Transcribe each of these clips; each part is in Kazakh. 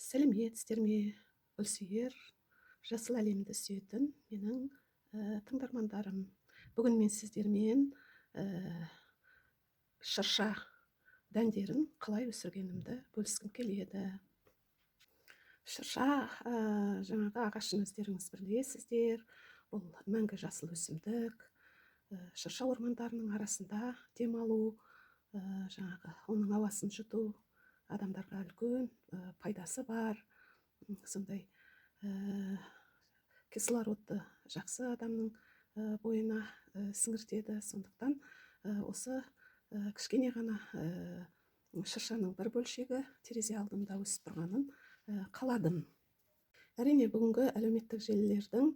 сәлеметсіздер ме, гүлсүйер жасыл әлемді сүйетін менің тыңдармандарым. Бүгін мен сіздермен шырша дәндерін қалай өсіргенімді бөліскім келеді. Шырша жаңағы ағашын өздеріңіз білесіздер. Бұл мәңгі жасыл өсімдік. Шырша ормандарының арасында демалу, жаңағы оның ауасын жұту адамдарға үлкен пайдасы бар. Сондай кислородты жақсы адамның бойына сіңіртеді. Сондықтан осы кішкене ғана шыршаның бір бөлшегі терезе алдымда өсіп тұрғанын қаладым. Әрине, бүгінгі әлеуметтік желілердің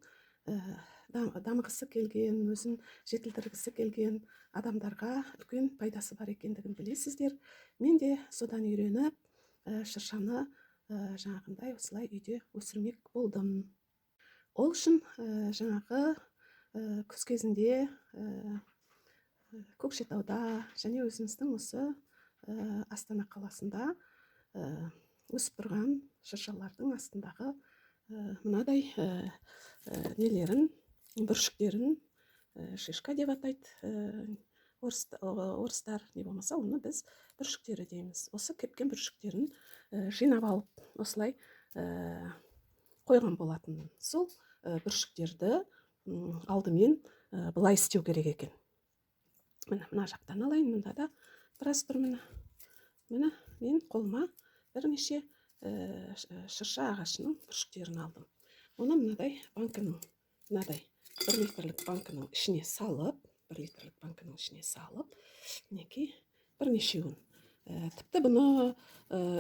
дамығысы келген, өзін жетілдіргісі келген адамдарға үлкен пайдасы бар екендігін білесіздер. Мен де содан үйреніп, шыршаны жаңағындай осылай үйде өсірмек болдым. Ол үшін жаңағы күз кезінде Көкшетауда және өзіміздің осы Астана қаласында өсіп тұрған шыршалардың астындағы мынадай нелерін, бүршіктерін шишка деп атайды орыстар, не болмаса оны біз бүршіктері дейміз. Осы кепкен бүршіктерін жинап алып осылай қойған болатын. Сол бүршіктерді алдымен былай істеу керек екен. Мына жақтан алайын, мұнда да біраз тұр. Міне мен қолыма бірнеше шырша ағашының бүршіктерін алдым. Оны мынадай банкының, мынадай 1 литрлік банкының ішіне салып, мінекей бірнешеуін. Тіпті бұны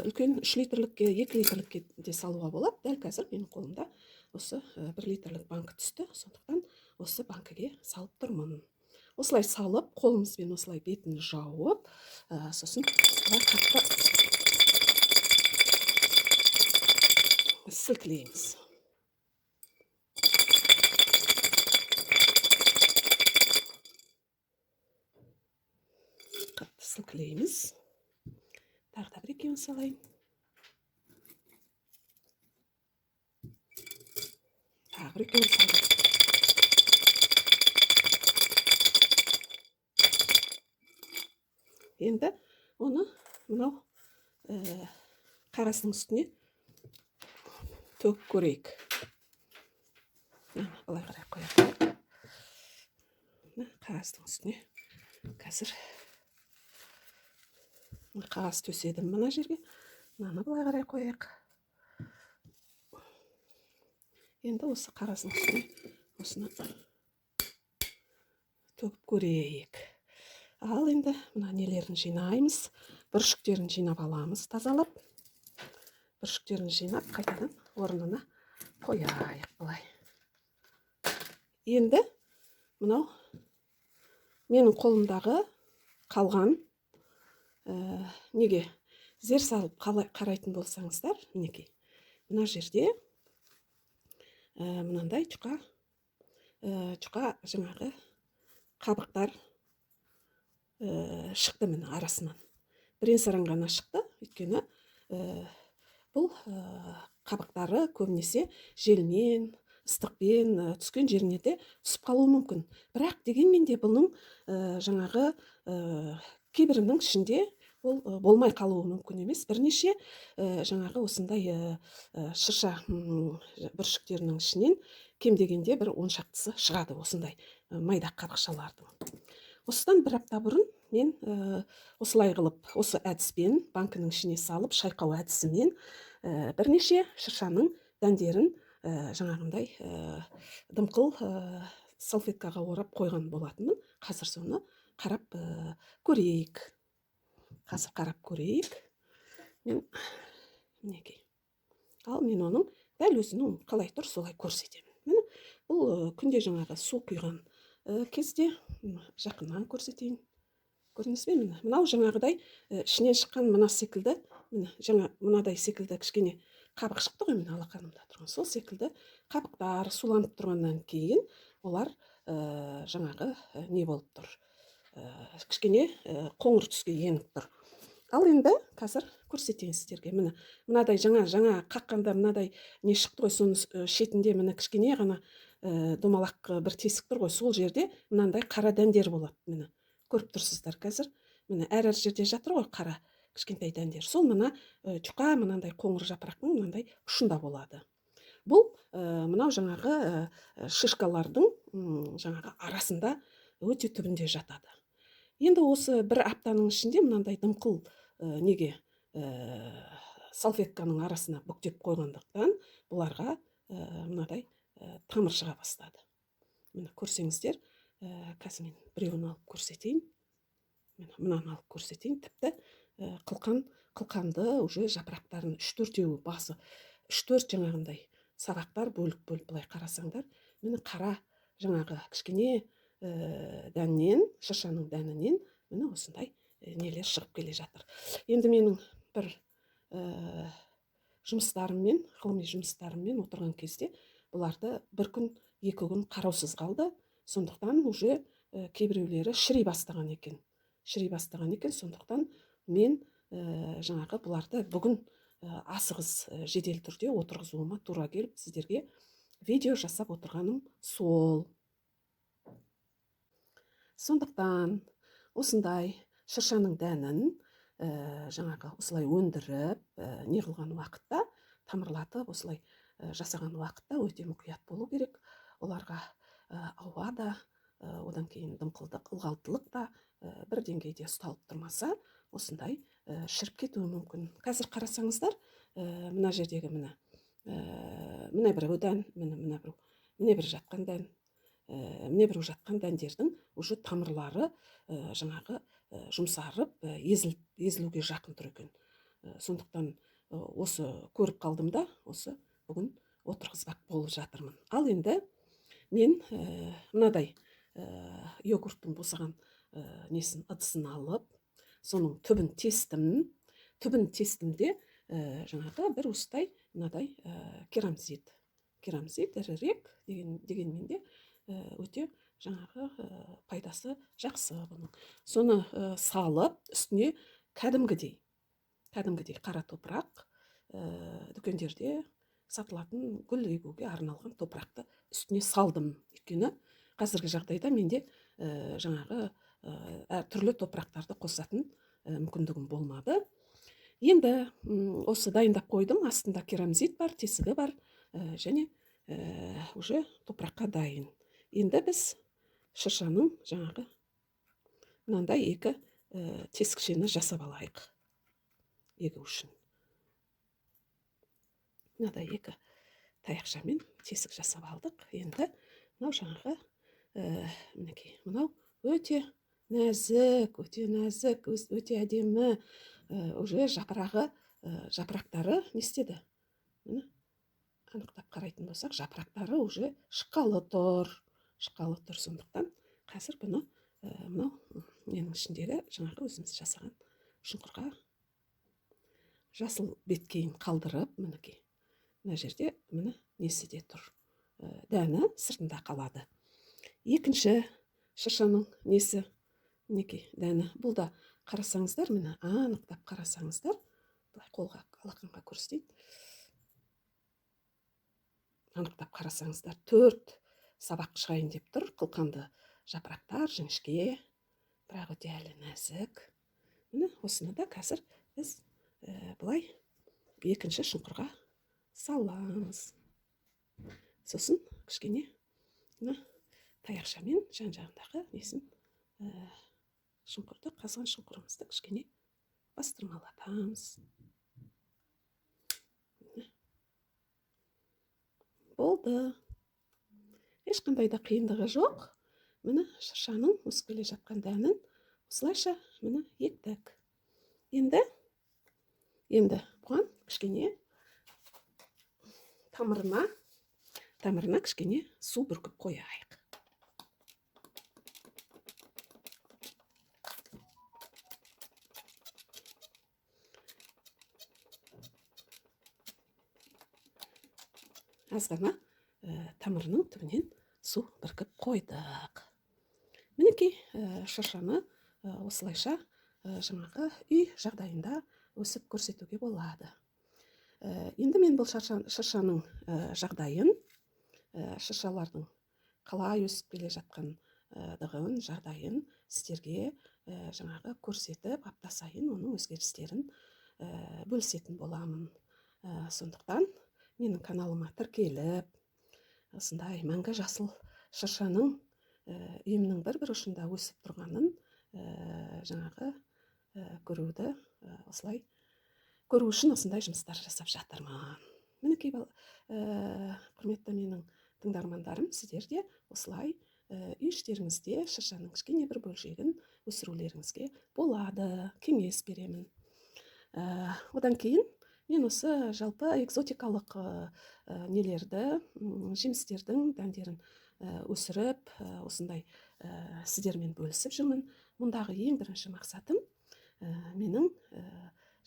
үлкен 3 литрлікке, 2 литрлікке де салуға болады. Дәл қазір менің қолымда осы 1 литрлік банкі түсті. Сондықтан осы банкіге салып тұрмын. Осылай салып, қолымызбен осылай бетін жауып, сосын қатты сілкілейміз. Қатты сілкілейміз. Тағы да бір екеуін салайын. Тағы бір екеуін салайын. Енді оны мынау қағаздың үстіне төгіп көрейік. Былай қарай қояйық. Қағаздың үстіне қазір қағаз төседім мына жерге. Мынаны былай қарай қояйық. Енді осы қағаздың үстіне осыны төгіп көрейік. Ал енді мына нелерін жинаймыз. Бүршіктерін жинап аламыз, тазалап. Бүршіктерін жинап, қайтадан орнына қояйық былай. Енді мынау менің қолымдағы қалған неге зер салып қарайтын болсаңыздар, мінекей. Мына жерде мынандай жұқа жаңағы қабықтар шықты міне арасынан. Бірен-саран ғана шықты, өйткені бұл қабықтары көбінесе желмен, ыстықпен түскен жеріне түсіп қалуы мүмкін. Бірақ дегенмен де бұның жаңағы кейбірінің ішінде ол болмай қалуы мүмкін емес. Бірнеше жаңағы осындай шырша бүршіктерінің ішінен кем дегенде бір 10 шақтысы шығады осындай майда қабықшалардың. Осыдан бір апта бұрын мен осылай қылып, осы әдіспен банкінің ішіне салып, шайқау әдісімен бірнеше шыршаның дәндерін жаңағындай дымқыл салфеткаға орап қойған болатынмын. Қазір соны қарап көрейік. Мінекей. Ал мен оның дәл өзінің қалай тұр, солай көрсетемін. Бұл күнде жаңағы су құйған кезде жақыннан көрсетейін. Көрдіңіз бе? Мынау жаңағыдай ішінен шыққан мына секілді, мынадай секілді кішкене қабық шықты ғой, міне алақанымда тұрған. Сол секілді қабықтар суланып тұрғаннан кейін олар жаңағы не болып тұр. Кішкене қоңыр түске еніп тұр. Ал енді қазір көрсетейін сіздерге. Міне мынадай жаңа қаққанда мынадай не шықты ғой, соның шетінде міне кішкене ғана домалақ бір тесік тұр ғой, сол жерде мынандай қара дәндер болады. Міне көріп тұрсыздар қазір. Міне әр жерде жатыр ғой қара кішкентай дәндер. Сол мына жұқа мынандай қоңыр жапырақтың мынандай ұшында болады. Бұл мынау жаңағы шишкалардың жаңағы арасында өте түбінде жатады. Енді осы бір аптаның ішінде мынандай дымқыл неге салфетканың арасына бүктеп қойғандықтан бұларға мынадай тамыр шыға бастады. Міне көрсеңіздер, қазір мен біреуін алып көрсетейін. Мынаны алып көрсетейін. Тіпті қылқанды уже жапырақтарын 3-4 басы, 3-4 жаңағындай сабақтар бөліп былай қарасаңдар, міне қара жаңағы кішкене дәннен, шыршаның дәнінен міне осындай нелер шығып келе жатыр. Енді менің бір жұмыстарыммен, ғылыми жұмыстарыммен отырған кезде бұларды бір күн, 2 күн қараусыз қалды. Сондықтан уже кейбіреулері шіри бастаған екен. Сондықтан мен жаңағы бұларды бүгін асығыс жедел түрде отырғызуыма тура келіп, сіздерге видео жасап отырғаным сол. Сондықтан осындай шыршаның дәнін жаңағы осылай өндіріп, не қылған уақытта, тамырлатып осылай жасаған уақытта өте мұқият болу керек. Оларға ауа да, одан кейін дымқылдық, ылғалдылық та бір деңгейде ұсталып тұрмаса, осындай шіріп кетуі мүмкін. Қазір қарасаңыздар, мына жердегі міне біреу дән, міне бір жатқан дән, міне бір жатқан дәндердің уже тамырлары жаңағы жұмсарып, езілуге жақын тұр екен. Сондықтан осы көріп қалдым да, осы бүгін отырғызбақ болып жатырмын. Ал енді мен мынадай йогурттың босаған несін, ыдысын алып, соның түбін тестімде жаңағы бір уыстай мынадай керамзит ірірек дегенмен де өте жаңағы пайдасы жақсы бұның. Соны салып, үстіне кәдімгідей қара топырақ, дүкендерде сатылатын гүл егуге арналған топырақты үстіне салдым. Өйткені қазіргі жағдайда менде жаңағы түрлі топырақтарды қосатын мүмкіндігім болмады. Енді осы дайындап қойдым. Астында керамзит бар, тесігі бар, және уже топыраққа дайын. Енді біз шыршаның жаңағы мынандай 2 тесікшені жасап алайық егу үшін. Мынадай 2 таяқшамен тесік жасап алдық. Енді мынау жаңағы мінекей, мынау өте нәзік, өте әдемі, уже жапырақтары не істеді? Міне, анықтап қарайтын болсақ, жапырақтары уже шыққалы тұр. Сондықтан қазір бұны мынау менің ішіндегі жаңағы өзіміз жасаған шұңқырға жасыл беткейін қалдырып, мінекей, мына жерде міне несі де тұр. Дәні сыртында қалады. Екінші шыршаның несі, мінекей, дәні. Бұл да қарасаңыздар, міне анықтап қарасаңыздар, былай қолға алақанға көрсетейін. Анықтап қарасаңыздар, 4 сабақ шығайын деп тұр. Қылқанды жапырақтар, жіңішке, бірақ өте әлі нәзік. Міне осыны да қазір біз былай екінші шұңқырға саламыз. Сосын кішкене таяқшамен жан-жағындағы несін, шұңқырды, қазған шұңқырымызды кішкене бастырмалатамыз. Болды. Ешқандай да қиындығы жоқ. Міне шыршаның өсіп келе жатқан дәнін осылайша міне ектік. Енді бұған кішкене тамырына кішкене су бүркіп қояйық. Азғана тамырының түбінен су бүркіп қойдық. Мінекей шыршаны осылайша жаңағы үй жағдайында өсіп көрсетуге болады. Енді мен бұл шыршаның жағдайын, шыршалардың қалай өсіп келе жатқандығын, жағдайын сіздерге жаңағы көрсетіп, апта сайын оның өзгерістерін бөлісетін боламын. Сондықтан менің каналыма тіркеліп, осындай мәңгі жасыл шыршаның үйімнің бір ұшында өсіп тұрғанын жаңағы көруді осылай көру үшін осындай жұмыстар жасап жатырмын. Мінекей құрметті менің тыңдармандарым, сіздер де осылай үй іштеріңізде шыршаның кішкене бір бөлшегін өсірулеріңізге болады, кеңес беремін. Одан кейін мен осы жалпы экзотикалық нелерді, жемістердің дәндерін өсіріп, осындай сіздермен бөлісіп жүрмін. Мұндағы ең бірінші мақсатым менің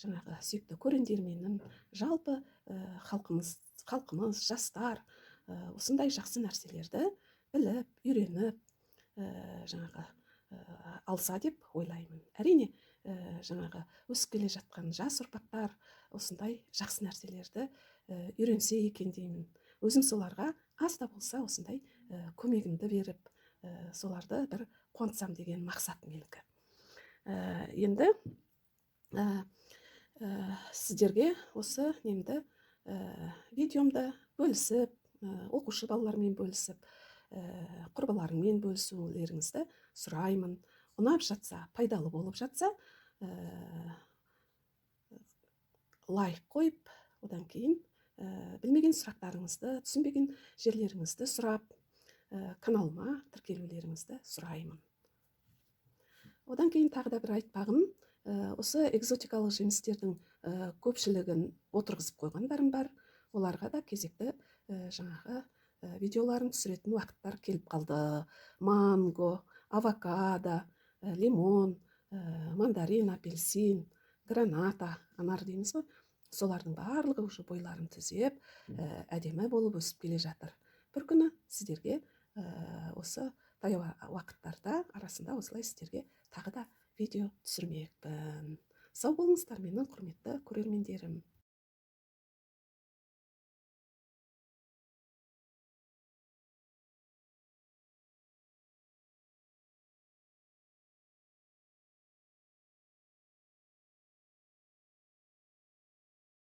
жаңағы сүйікті көрермендерімнің, жалпы халқымыз, жастар осындай жақсы нәрселерді біліп, үйреніп, жаңағы алса деп ойлаймын. Әрине, жаңағы өсіп келе жатқан жас ұрпақтар осындай жақсы нәрселерді үйренсе екен деймін. Өзім соларға аз да болса осындай көмегімді беріп, соларды бір қуантсам деген мақсат менікі. Енді сіздерге осы немді видеомды бөлісіп, оқушы балалармен бөлісіп, құрбыларыңмен бөлісулеріңізді сұраймын. Ұнап жатса, пайдалы болып жатса, лайк қойып, одан кейін білмеген сұрақтарыңызды, түсінбеген жерлеріңізді сұрап, каналыма тіркелулеріңізді сұраймын. Одан кейін тағы да бір айтпағым, осы экзотикалық жемістердің көпшілігін отырғызып қойғандарым бар. Оларға да кезекті жаңағы видеоларын түсіретін уақыттар келіп қалды. Манго, авокадо, лимон, мандарин, апельсин, граната, анар дейміз ғой. Солардың барлығы уже бойларын түзеп, әдемі болып өсіп келе жатыр. Бір күні сіздерге осы таяу уақыттарда арасында осылай сіздерге тағы да видео түсірмекпін. Сау болыңыздар, менің құрметті көрермендерім.